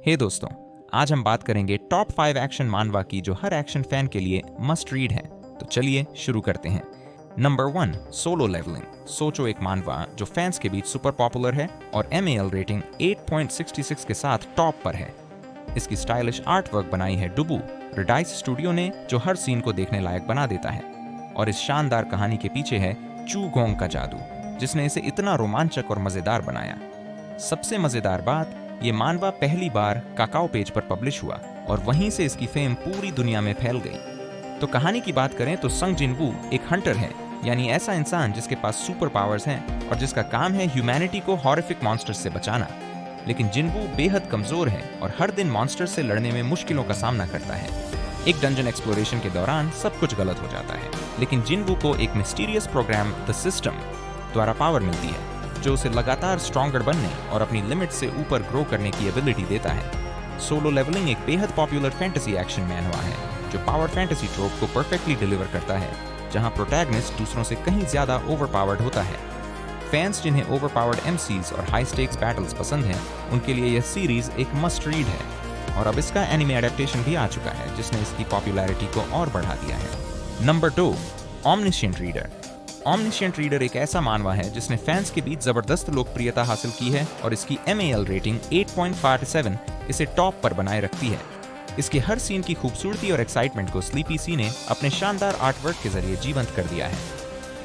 हे दोस्तों, आज हम बात करेंगे टॉप 5 एक्शन मानवा की जो हर एक्शन फैन के लिए मस्ट रीड है। तो चलिए शुरू करते हैं। Number 1, solo leveling. सोचो एक मानवा जो फैंस के बीच सुपर पॉपुलर है और MAL रेटिंग 8.66 के साथ टॉप पर है। इसकी स्टाइलिश आर्ट वर्क बनाई है डुबू रेडाइस स्टूडियो ने, जो हर सीन को देखने लायक बना देता है। और इस शानदार कहानी के पीछे है चू गोंग का जादू, जिसने इसे इतना रोमांचक और मजेदार बनाया। सबसे मजेदार बात, ये मानवा पहली बार काकाओ पेज पर पब्लिश हुआ और वहीं से इसकी फेम पूरी दुनिया में फैल गई। तो कहानी की बात करें तो संग जिनवू एक हंटर है, यानी ऐसा इंसान जिसके पास सुपर पावर्स हैं और जिसका काम है ह्यूमैनिटी को हॉरिफिक मॉन्स्टर्स से बचाना। लेकिन जिनवू बेहद कमजोर है और हर दिन मॉन्स्टर्स से लड़ने में मुश्किलों का सामना करता है। एक डंजन एक्सप्लोरेशन के दौरान सब कुछ गलत हो जाता है, लेकिन जिनवू को एक मिस्टीरियस प्रोग्राम द सिस्टम द्वारा पावर मिलती है, जो उसे लगातार स्ट्रॉन्गर बनने और अपनी लिमिट से ऊपर ग्रो करने की एबिलिटी देता है। सोलो लेवलिंग एक बेहद पॉपुलर फैंटेसी एक्शन मैनवा है, जो पावर फैंटेसी ट्रोप को परफेक्टली डिलीवर करता है, जहां प्रोटैगनिस्ट दूसरों से कहीं ज्यादा ओवरपावर्ड होता है। फैंस जिन्हें ओवरपावर्ड MCs और हाई स्टेक्स बैटल्स पसंद हैं, उनके लिए यह सीरीज एक मस्ट रीड है। और अब इसका एनिमे एडेप्टेशन भी आ चुका है, जिसने इसकी पॉपुलैरिटी को और बढ़ा दिया है। Number 2, omniscient reader. Omniscient reader एक ऐसा मानवा है जिसने फैंस के बीच जबरदस्त लोकप्रियता हासिल की है और इसकी MAL रेटिंग 8.57 इसे टॉप पर बनाए रखती है। इसके हर सीन की खूबसूरती और एक्साइटमेंट को स्लीपी सी ने अपने शानदार आर्टवर्क के जरिए जीवंत कर दिया है।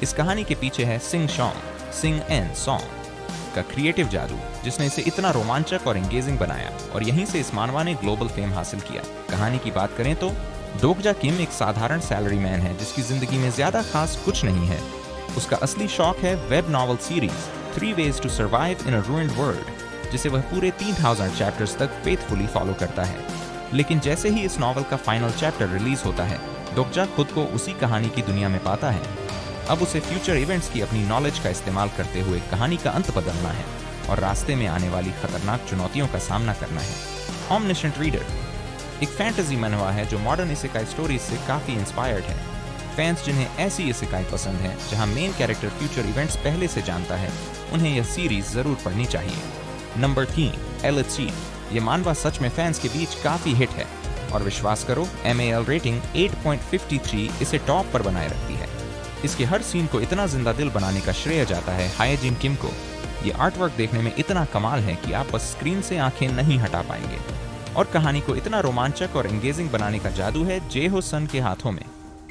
इस कहानी के पीछे है सिंग एन सॉन्ग का क्रिएटिव जादू, जिसने इसे इतना रोमांचक और एंगेजिंग बनाया और यहीं से इस मानवा ने ग्लोबल फेम हासिल किया। कहानी की बात करें तो डोकजा किम एक साधारण सैलरी मैन है जिसकी जिंदगी में ज्यादा खास कुछ नहीं है। उसका असली शौक है web novel series 3 Ways to Survive in a Ruined World, जिसे वह पूरे 3000 चैप्टर्स तक फेथफुली फॉलो करता है। लेकिन जैसे ही इस नॉवल का फाइनल चैप्टर रिलीज होता है, डोकजा खुद को उसी कहानी की दुनिया में पाता है। अब उसे फ्यूचर इवेंट्स की अपनी नॉलेज का इस्तेमाल करते हुए कहानी का अंत बदलना है और रास्ते में आने वाली खतरनाक चुनौतियों का सामना करना है। ऑमनिशिएंट रीडर एक फैंटेसी मनवा है जो मॉडर्न इसेकाई स्टोरीज से काफी इंस्पायर्ड है। फैंस जिन्हें ऐसी इसेकाई पसंद है जहां मेन कैरेक्टर फ्यूचर इवेंट्स पहले से जानता है, उन्हें यह सीरीज जरूर पढ़नी चाहिए। नंबर 3, एलिसीड। ये मानवा सच में फैंस के बीच काफी हिट है और विश्वास करो, MAL रेटिंग 8.53 इसे टॉप पर बनाए रखती है। इसके हर सीन को इतना जिंदा दिल बनाने का श्रेय जाता है हायजिन किम को। ये आर्टवर्क देखने में इतना कमाल है कि आप बस स्क्रीन से आंखें नहीं हटा पाएंगे। और कहानी को इतना रोमांचक और एंगेजिंग बनाने का जादू है जेहो सन के हाथों में।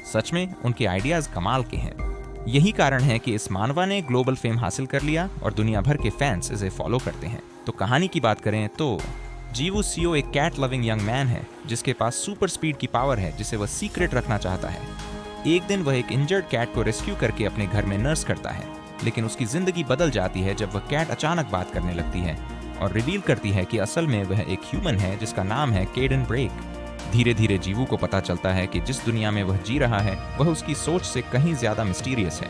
सच में उनके आइडियाज कमाल के हैं। यही कारण है कि इस मानवा ने ग्लोबल फेम हासिल कर लिया और दुनिया भर के फैंस इसे फॉलो करते हैं। तो कहानी की बात करें तो जीवू सीओ एक कैट लविंग यंग मैन है जिसके पास सुपर स्पीड की पावर है, जिसे वह सीक्रेट रखना चाहता है। एक दिन वह एक इंजर्ड कैट को रेस्क्यू करके अपने घर में नर्स करता है, लेकिन उसकी जिंदगी बदल जाती है जब वह कैट अचानक बात करने लगती है और रिवील करती है कि असल में वह एक ह्यूमन है जिसका नाम है केडन ब्रेक। धीरे धीरे जीवू को पता चलता है कि जिस दुनिया में वह जी रहा है वह उसकी सोच से कहीं ज्यादा मिस्टीरियस है।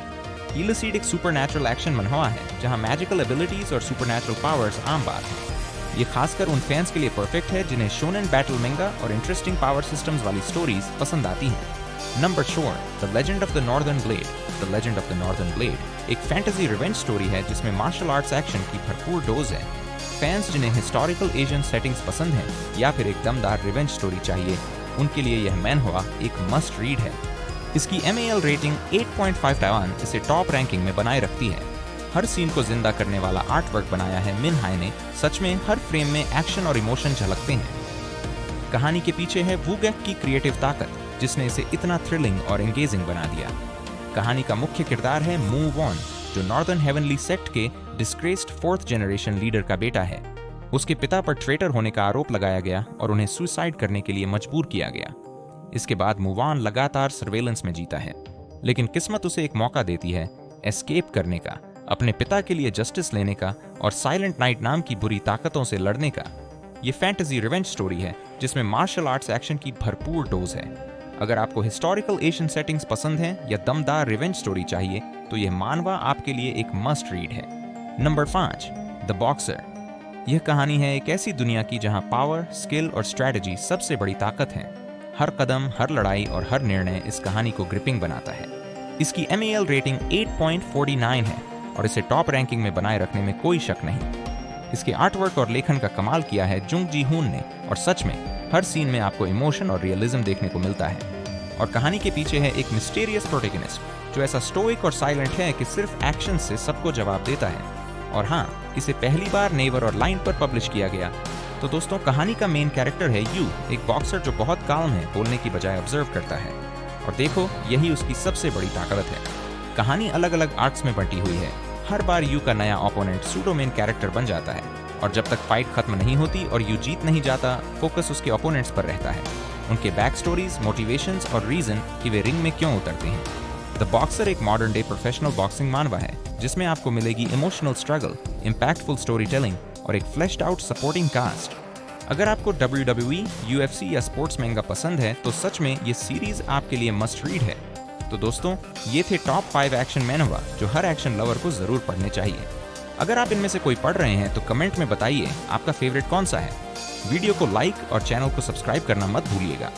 एलिसीड एक सुपरनैचुरल एक्शन मनहवा है जहां मैजिकल एबिलिटीज और सुपरनैचुरल पावर्स आम बात है। ये खासकर उन फैंस के लिए परफेक्ट है जिन्हें शोनेन बैटल मेंगा और इंटरेस्टिंग पावर सिस्टम्स वाली स्टोरीज पसंद आती हैं। Number 4, the legend of the northern blade. The legend of the northern blade एक फैंटेसी रिवेंज स्टोरी है जिसमें मार्शल आर्ट्स एक्शन की भरपूर डोज है। फैंस जिन्हें हिस्टोरिकल एशियन सेटिंग्स पसंद हैं या फिर एक दमदार रिवेंज स्टोरी चाहिए, उनके लिए यह मैनहवा एक मस्ट रीड है। इसकी MAL रेटिंग 8.51 इसे टॉप रैंकिंग में बनाए रखती है। हर सीन को जिंदा करने वाला आर्टवर्क बनाया है मिन हाई ने। सच में हर फ्रेम में एक्शन और इमोशन झलकते हैं। कहानी के पीछे है वूगेक की क्रिएटिव ताकत, जिसने इसे इतना थ्रिलिंग और एंगेजिंग बना दिया। कहानी का मुख्य किरदार है मूव ऑन, जो नॉर्दर्न हेवनली सेक्ट के डिस्ग्रेस्ड 4th जनरेशन लीडर का बेटा है। उसके पिता पर ट्रेटर होने का आरोप लगाया गया और उन्हें सुसाइड करने के लिए मजबूर किया गया। इसके बाद मूव ऑन लगातार सर्वेलेंस में जीता है, लेकिन किस्मत उसे एक मौका देती है एस्केप करने का, अपने पिता के लिए जस्टिस लेने का और साइलेंट नाइट नाम की बुरी ताकतों से लड़ने का। ये फैंटेसी रिवेंज स्टोरी है जिसमें मार्शल आर्ट्स एक्शन की भरपूर डोज है। अगर आपको हिस्टोरिकल एशियन सेटिंग्स पसंद हैं या दमदार रिवेंज स्टोरी चाहिए, तो यह मानवा आपके लिए एक मस्ट रीड है। Number 5, the boxer. यह कहानी है एक ऐसी दुनिया की जहां पावर, स्किल और स्ट्रेटजी सबसे बड़ी ताकत है। हर कदम, हर लड़ाई और हर निर्णय इस कहानी को ग्रिपिंग बनाता है। इसकी MAL रेटिंग 8.49 है और इसे टॉप रैंकिंग में बनाए रखने में कोई शक नहीं। इसके आर्टवर्क और लेखन का कमाल किया है जुंग जी हुन ने, और सच में हर सीन में आपको इमोशन और रियलिज्म देखने को मिलता है। और कहानी के पीछे है एक मिस्टीरियस प्रोटैगनिस्ट जो ऐसा स्टोइक और साइलेंट है कि सिर्फ एक्शन से सबको जवाब देता है। और हाँ, इसे पहली बार नेवर और लाइन पर पब्लिश किया गया। तो दोस्तों, कहानी का मेन कैरेक्टर है यू, एक बॉक्सर जो बहुत काम है, बोलने की बजाय ऑब्जर्व करता है। और देखो, यही उसकी सबसे बड़ी ताकत है। कहानी अलग अलग आर्क्स में बंटी हुई है। हर बार यू का नया ओपोनेंट सूडो मेन कैरेक्टर बन जाता है, और जब तक फाइट खत्म नहीं होती और यू जीत नहीं जाता, फोकस उसके ओपोनेंट्स पर रहता है, उनके बैक स्टोरीज, मोटिवेशंस और रीजन कि वे रिंग में क्यों उतरते हैं। द बॉक्सर एक मॉडर्न डे प्रोफेशनल बॉक्सिंग मानवा है, जिसमें आपको मिलेगी emotional struggle, impactful story telling और एक फ्लैश्ड आउट सपोर्टिंग कास्ट। अगर आपको WWE, UFC या स्पोर्ट्स मैंगा पसंद है तो सच में ये सीरीज आपके लिए मस्ट रीड है। तो दोस्तों, ये थे टॉप 5 एक्शन मैनवा जो हर एक्शन लवर को जरूर पढ़ने चाहिए। अगर आप इनमें से कोई पढ़ रहे हैं तो कमेंट में बताइए आपका फेवरेट कौन सा है। वीडियो को लाइक और चैनल को सब्सक्राइब करना मत भूलिएगा।